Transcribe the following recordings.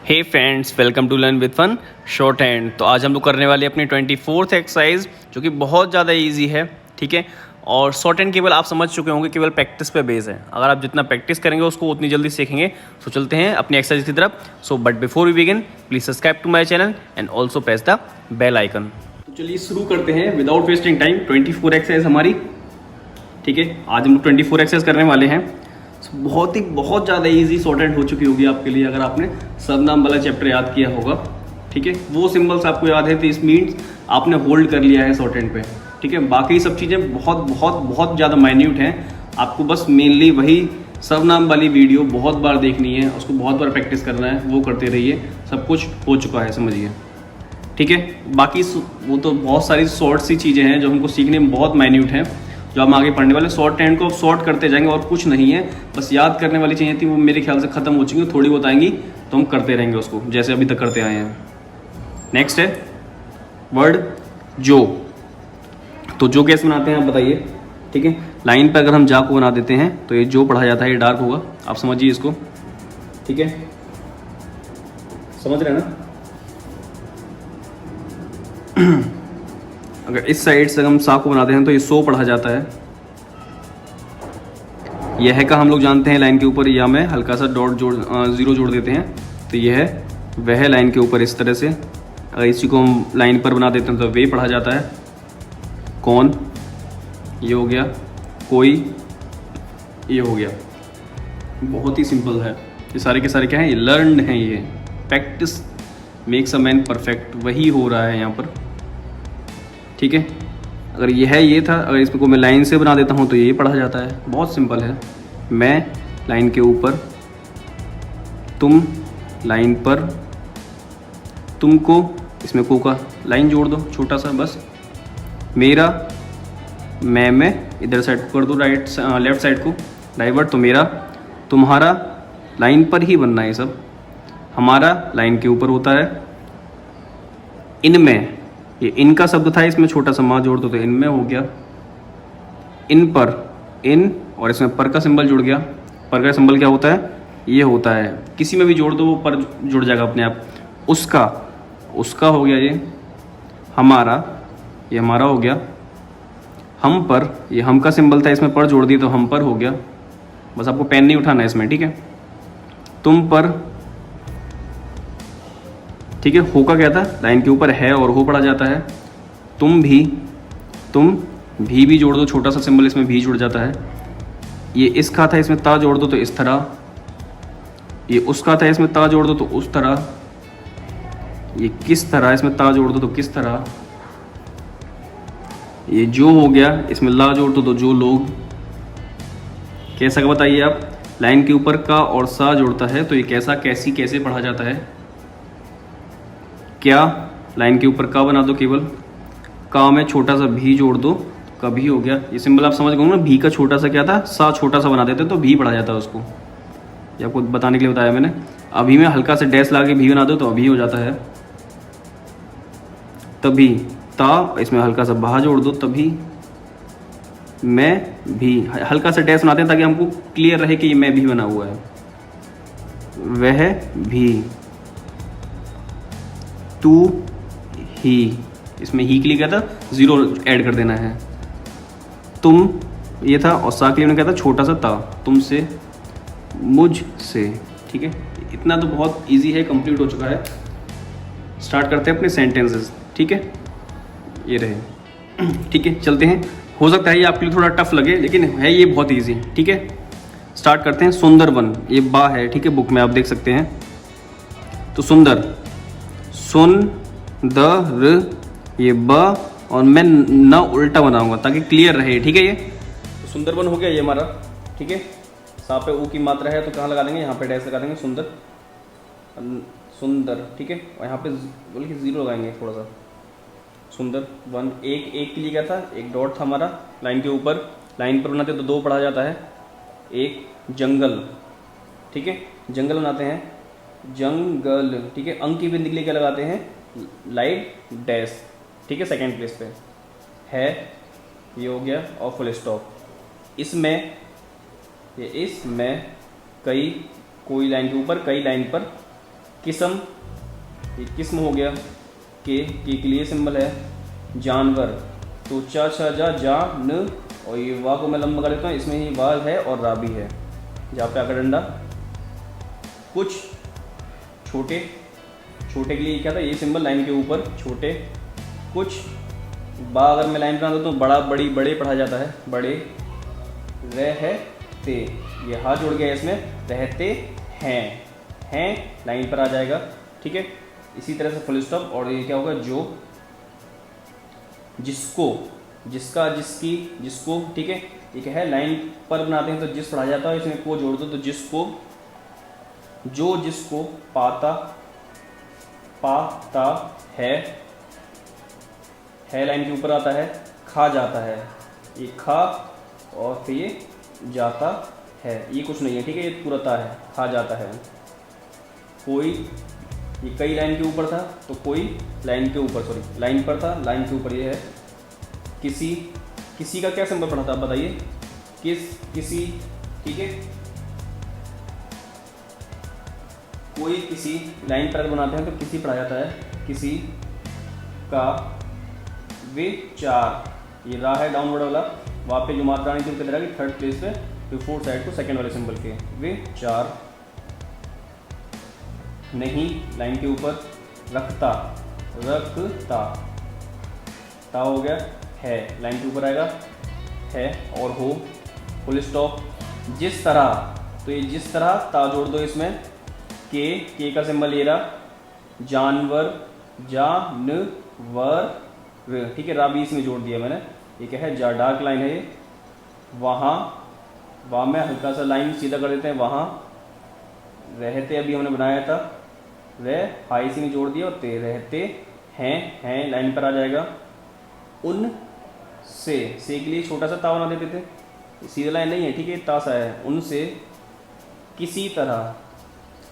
Hey friends, welcome to learn with fun shorthand. तो आज हम लोग करने वाले अपनी 24th एक्सरसाइज, जो कि बहुत ज़्यादा इजी है। ठीक है, और शॉर्ट हैंड केवल आप समझ चुके होंगे, केवल प्रैक्टिस पे बेस है। अगर आप जितना प्रैक्टिस करेंगे उसको उतनी जल्दी सीखेंगे। तो चलते हैं अपनी एक्सरसाइज की तरफ। So but before we begin, please subscribe to my channel and also press the bell icon. तो चलिए शुरू करते हैं विदाउट वेस्टिंग टाइम। 24 एक्सरसाइज हमारी। ठीक है, आज हम लोग 24 एक्सरसाइज करने वाले हैं। बहुत ज़्यादा इजी शॉर्ट हैंड हो चुकी होगी आपके लिए, अगर आपने सर्वनाम वाला चैप्टर याद किया होगा। ठीक है, वो सिंबल्स आपको याद है तो इस मीन्स आपने होल्ड कर लिया है शॉर्ट हैंड पे। ठीक है, बाकी सब चीज़ें बहुत ज़्यादा माइन्यूट हैं। आपको बस मेनली वही सर्वनाम वाली वीडियो बहुत बार देखनी है, उसको बहुत बार प्रैक्टिस करना है, वो करते रहिए। सब कुछ हो चुका है, समझिए। ठीक है, बाकी वो तो बहुत सारी शॉर्ट सी चीज़ें हैं जो हमको सीखने में बहुत माइन्यूट हैं, जो हम आगे पढ़ने वाले। शॉर्ट हैंड को शॉर्ट करते जाएंगे और कुछ नहीं है, बस याद करने वाली चीज़ें थी वो मेरे ख्याल से ख़त्म हो चुकी हैं। थोड़ी बहुत आएंगी तो हम करते रहेंगे उसको, जैसे अभी तक करते आए हैं। नेक्स्ट है वर्ड जो। तो जो कैसे बनाते हैं आप बताइए। ठीक है, लाइन पर अगर हम जा को बना देते हैं तो ये जो पढ़ा जाता है ये डार्क होगा, आप समझिए इसको। ठीक है, समझ रहे हैं ना। अगर इस साइड से हम सा को बनाते हैं तो ये सो पढ़ा जाता है। यह का हम लोग जानते हैं लाइन के ऊपर या में हल्का सा डॉट ज़ीरो जोड़ देते हैं तो यह है वह लाइन के ऊपर इस तरह से। अगर इसी को हम लाइन पर बना देते हैं तो वे पढ़ा जाता है। कौन, ये हो गया। कोई, ये हो गया। बहुत ही सिंपल है। ये सारे के सारे क्या हैं, ये लर्नड हैं। ये practice makes a man perfect, वही हो रहा है यहाँ पर। ठीक है, अगर यह है ये था, अगर इसको मैं लाइन से बना देता हूँ तो ये पढ़ा जाता है। बहुत सिंपल है। मैं लाइन के ऊपर, तुम लाइन पर, तुमको, इसमें को का लाइन जोड़ दो छोटा सा बस। मेरा, मैं इधर साइड को कर दो, लेफ्ट साइड को डाइवर्ट। तो मेरा, तुम्हारा लाइन पर ही बनना है ये सब। हमारा लाइन के ऊपर होता है। इनमें, ये इनका शब्द था, इसमें छोटा सा माँ जोड़ दो तो इनमें हो गया। इन पर, इन, और इसमें पर का सिंबल जुड़ गया। पर का सिंबल क्या होता है, ये होता है। किसी में भी जोड़ दो वो पर जुड़ जाएगा अपने आप। उसका, उसका हो गया ये। हमारा, ये हमारा हो गया। हम पर, ये हम का सिंबल था, इसमें पर जोड़ दिया तो हम पर हो गया। बस आपको पेन नहीं उठाना है इसमें। ठीक है, तुम पर। ठीक है, हो का क्या था, लाइन के ऊपर है और हो पढ़ा जाता है। तुम भी, तुम भी जोड़ दो, छोटा सा सिंबल इसमें भी जुड़ जाता है। ये इसका था, इसमें ता जोड़ दो तो इस तरह। ये उसका था, इसमें ता जोड़ दो तो उस तरह। ये किस तरह, इसमें ता जोड़ दो तो किस तरह। ये जो हो गया, इसमें ला जोड़ दो तो जो लोग। कैसा का बताइए आप। लाइन के ऊपर का और सा जोड़ता है तो ये कैसा, कैसी, कैसे पढ़ा जाता है। क्या, लाइन के ऊपर का बना दो केवल। का में छोटा सा भी जोड़ दो, कभी हो गया। ये सिंबल आप समझ गए ना, भी का छोटा सा क्या था, सा छोटा सा बना देते तो भी पढ़ा जाता है उसको। ये आपको बताने के लिए बताया मैंने। अभी में हल्का से डैश ला के भी बना दो तो अभी हो जाता है। तभी, ता, इसमें हल्का सा बहा जोड़ दो तभी। मैं भी, हल्का सा डैश बनाते हैं ताकि हमको क्लियर रहे कि ये मैं भी बना हुआ है। वह भी, तू ही, इसमें ही के लिए क्या था, ज़ीरो ऐड कर देना है। तुम, ये था, और सा के लिए क्या था, छोटा सा ता। तुमसे, मुझसे। ठीक है, इतना तो बहुत इजी है, कंप्लीट हो चुका है। स्टार्ट करते हैं अपने सेंटेंसेस। ठीक है, ये रहे। ठीक है, चलते हैं। हो सकता है ये आपके लिए थोड़ा टफ लगे, लेकिन है ये बहुत इजी। ठीक है, स्टार्ट करते हैं। सुंदरबन, ये बा है। ठीक है, बुक में आप देख सकते हैं। तो सुंदर, सुन, द, र, ये ब, और मैं न उल्टा बनाऊंगा ताकि क्लियर रहे। ठीक है, ये तो सुंदरबन हो गया ये हमारा। ठीक है, सा पे ऊ की मात्रा है तो कहाँ लगा देंगे, यहाँ पे डैश लगा देंगे। सुंदर, सुंदर। ठीक है, और यहाँ पे बोल के जीरो लगाएंगे थोड़ा सा। सुंदर वन, एक के लिए क्या था, एक डॉट था हमारा लाइन के ऊपर। लाइन पर बनाते तो दो पढ़ा जाता है। एक जंगल। ठीक है, जंगल बनाते हैं, जंगल। ठीक है, अंक की बिंदी के लिए क्या लगाते हैं, लाइट डैश। ठीक है, सेकेंड प्लेस पे है, ये हो गया, और फुल स्टॉप। इसमें, ये इसमें, कई, कोई लाइन के ऊपर, कई लाइन पर। किस्म, ये किस्म हो गया, के लिए सिंबल है। जानवर, तो चा छा जा जान, और ये वाह को मैं लंबा कर देता हूँ, इसमें ही वाल है और रा भी है, जहाँ पे आकर डंडा। कुछ, छोटे, छोटे के लिए क्या था, ये सिंबल लाइन के ऊपर, छोटे। कुछ, बा अगर मैं लाइन बना दूँ तो बड़ा, बड़ी, बड़े पढ़ा जाता है, बड़े। रहते, ये हा जुड़ गया इसमें, रहते हैं लाइन पर आ जाएगा, ठीक है। इसी तरह से फुल स्टॉप, और ये क्या होगा, जो, जिसको, जिसका, जिसकी, जिसको, ठीक है। एक है लाइन पर बनाते हैं तो जिस पढ़ा जाता है, इसमें को जोड़ दो तो जिसको, जो जिसको पाता, पाता है लाइन के ऊपर आता है। खा जाता है, ये खा और फिर ये जाता है, ये कुछ नहीं है, ठीक है, ये पूरा ता है, खा जाता है। कोई, ये कई लाइन के ऊपर था तो कोई लाइन के ऊपर, सॉरी लाइन पर था, लाइन के ऊपर ये है। किसी, किसी का क्या सिंबल पढ़ा था आप बताइए, किसी, ठीक है। कोई, किसी, लाइन पर बनाते हैं तो किसी पढ़ा जाता है। किसी का विचार, ये रा है डाउनवर्ड वाला, वहाँ पे जो मात्रा आनी थी वो किधर आ गई, थर्ड प्लेस पे, फिर फोर्थ साइड को सेकंड वाले सिंबल के। विचार, नहीं लाइन के ऊपर, रखता, रखता, ता हो गया, है लाइन के ऊपर आएगा, है, और हो, फुल स्टॉप। जिस तरह, तो ये जिस तरह, ता जोड़ दो इसमें, के का सिंबल ये रहा। जानवर, जानवर, ठीक है, रा भी इसमें जोड़ दिया मैंने। ये क्या है, जा, डार्क लाइन है ये। वहाँ, वहाँ में हल्का सा लाइन सीधा कर देते हैं, वहाँ। रहते अभी हमने बनाया था, रह, हाई इसी में जोड़ दिया, और ते, रहते हैं लाइन पर आ जाएगा। उन से के लिए छोटा सा ता बना देते थे, सीधा लाइन नहीं है, ठीक है, ता सा है। उनसे, किसी तरह,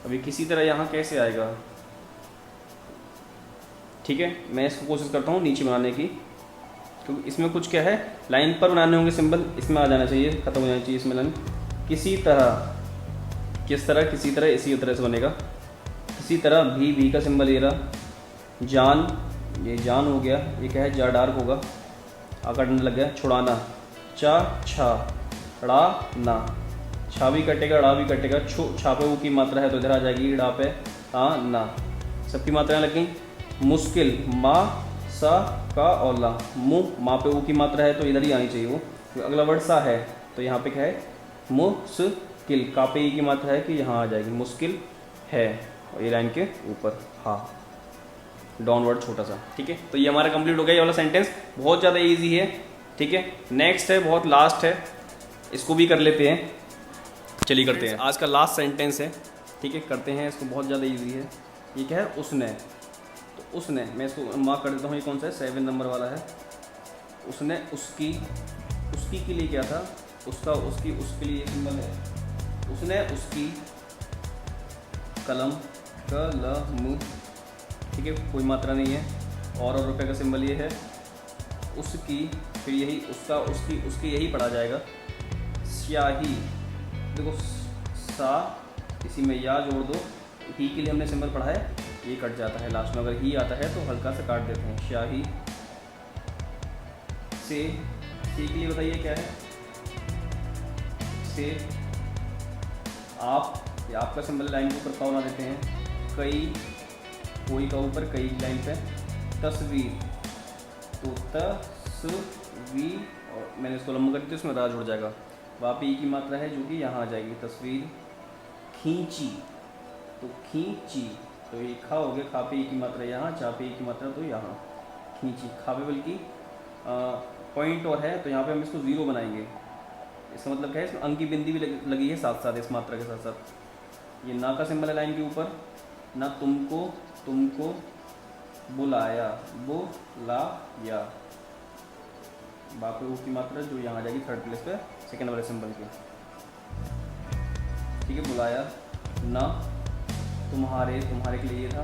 अभी किसी तरह यहाँ कैसे आएगा, ठीक है, मैं इसको कोशिश करता हूँ नीचे बनाने की, क्योंकि इसमें कुछ क्या है, लाइन पर बनाने होंगे सिंबल, इसमें आ जाना चाहिए, खत्म हो जाना चाहिए इसमें लाइन। किसी तरह, किस तरह, किसी तरह, इसी तरह से बनेगा। किसी तरह, भी का सिंबल ये रहा। जान, ये जान हो गया, ये क्या है, जा डार्क होगा, आकर डंडा लग गया। छुड़ाना, चा छा, ड़ा ना, छा भी कटेगा, ड़ा भी कटेगा। छा पे वो की मात्रा है तो इधर आ जाएगी, ड़ा पे आ ना, सबकी मात्राएं लग गई। मुश्किल, माँ, सा, का और ला। मुँह, माँ पे वो की मात्रा है तो इधर ही आनी चाहिए वो। तो अगला वर्ड सा है तो यहाँ पे क्या है, मुश्किल, का पे ई की मात्रा है कि यहाँ आ जाएगी, मुश्किल है, और ये लाइन के ऊपर हाँ, डाउनवर्ड छोटा सा, ठीक है। तो ये हमारा कंप्लीट हो गया, ये वाला सेंटेंस बहुत ज़्यादा इजी है, ठीक है। नेक्स्ट है, बहुत लास्ट है, इसको भी कर लेते हैं, चलिए करते हैं। आज का लास्ट सेंटेंस है, ठीक है, करते हैं इसको, बहुत ज़्यादा इजी है। ये क्या है, उसने, तो उसने, मैं इसको मार्क कर देता हूँ, ये कौन सा है, 7 नंबर वाला है। उसने, उसकी, उसकी के लिए क्या था, उसका, उसकी, उसके लिए सिंबल है। उसने उसकी कलम, कलम, ठीक है, कोई मात्रा नहीं है। और रुपये का सिंबल ये है। उसकी, फिर यही उसका, उसकी, उसकी यही पढ़ा जाएगा। स्याही, देखो सा, इसी में या जोड़ दो, ही के लिए हमने सिंबल पढ़ा है, ये कट जाता है लास्ट में, अगर ही आता है तो हल्का सा काट देते हैं। स्याही, से के लिए बताइए क्या है, से, आप, या आपका सिंबल लाइन के ऊपर का बना देते हैं। कई, कोई का ऊपर, कई लाइन पे। तस्वीर, तो तस्वीर, और मैंने इसको लंबा कर दिया, उसमें रा जुड़ जाएगा, वहाँ पे ई की मात्रा है जो कि यहाँ आ जाएगी, तस्वीर। खींची, तो खींची, तो ये खा हो गया, खा पे ई की मात्रा यहाँ, चा पे ई की मात्रा तो यहाँ, खींची। खा पे बल्कि पॉइंट और है तो यहाँ पे हम इसको 0 बनाएंगे, इसका मतलब क्या है, इसमें अंक की बिंदी भी लगी है साथ साथ, इस मात्रा के साथ साथ। ये ना का सिंबल है लाइन के ऊपर, ना तुमको, तुमको बुलाया, बुलाया, बापू की मात्रा जो यहाँ आ जाएगी थर्ड प्लेस पे, सेकंड वाले सिंबल के, ठीक है। बुलाया, ना, तुम्हारे, तुम्हारे के लिए ये था।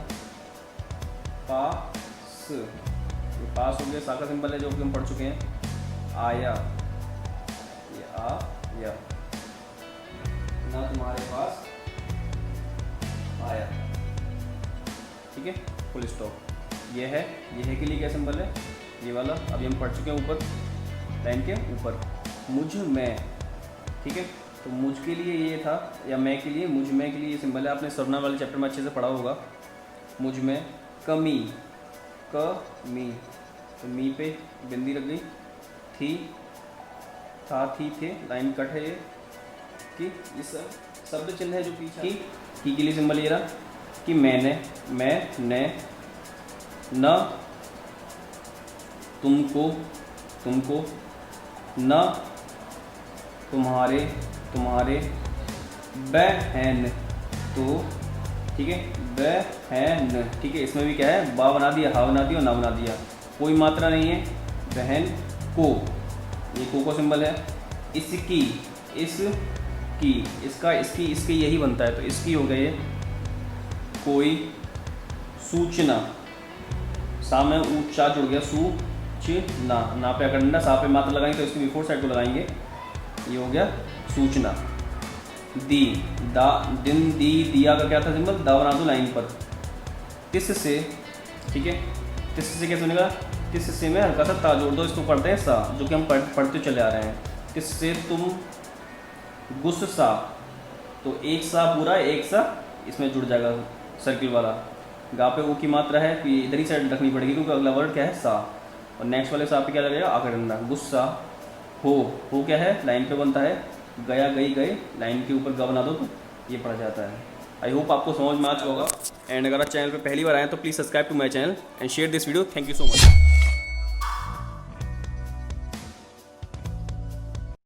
पास, ये पास हो गया, सा का सिंबल है जो कि हम पढ़ चुके हैं। आया, ये आया, ना तुम्हारे पास आया। ठीक है, फुल स्टॉप। ये है के लिए क्या सिंबल है, ये वाला, अभी हम पढ़ चुके हैं ऊपर लाइन के ऊपर, मुझ में, ठीक है। तो मुझ के लिए ये था, या मैं के लिए, मुझ में के लिए ये सिंबल है। आपने सर्वनाम वाले चैप्टर में अच्छे से पढ़ा होगा। मुझ में कमी, कमी, तो मी पे बिंदी लग गई, थी, था, थी, थे, लाइन कट है ये, कि इस शब्द चिन्ह है जो पीछे, की के लिए सिंबल ये रहा कि मैंने, मैं, न, तुमको, तुमको, न, तुम्हारे, तुम्हारे, बहन, तो ठीक है, बहन, ठीक है। इसमें भी क्या है, बा बना दिया, हा बना दिया और ना बना दिया, कोई मात्रा नहीं है। बहन को, ये को सिंबल है। इसकी, इसकी, इसका, इसकी, इसके यही बनता है, तो इसकी हो गई ये। कोई सूचना, सा में ऊंचा जुड़ गया, सूचना, ना पे अगर डंडा, सा पे मात्रा लगाएंगे तो इसके बिफोर साइड को लगाएंगे, ये हो गया सूचना। दी, दा, दिन, दी, दिया का क्या था सिंबल, दा बना दो लाइन पर। तिस से, ठीक है, तिस से कैसे बनेगा, तिस से में हल्का सा ता जोड़ दो, इसको पढ़ते हैं सा, जो कि हम पढ़ते चले आ रहे हैं। तिस से तुम गुस्सा, तो एक सा पूरा, एक सा इसमें जुड़ जाएगा सर्किल वाला। गा पे ओ की मात्रा है, कि इधर ही साइड रखनी पड़ेगी क्योंकि अगला वर्ड क्या है, सा। और नेक्स्ट वाले सा पे क्या लगेगा, आकर डंडा। गुस्सा, हो क्या है, लाइन पे बनता है, गया, गई, गए, लाइन के ऊपर ग बना दो तो ये पढ़ा जाता है। आई होप आपको समझ में आ चुका होगा। एंड अगर आप चैनल पे पहली बार आए तो please subscribe to my channel and share this video. Thank you so much.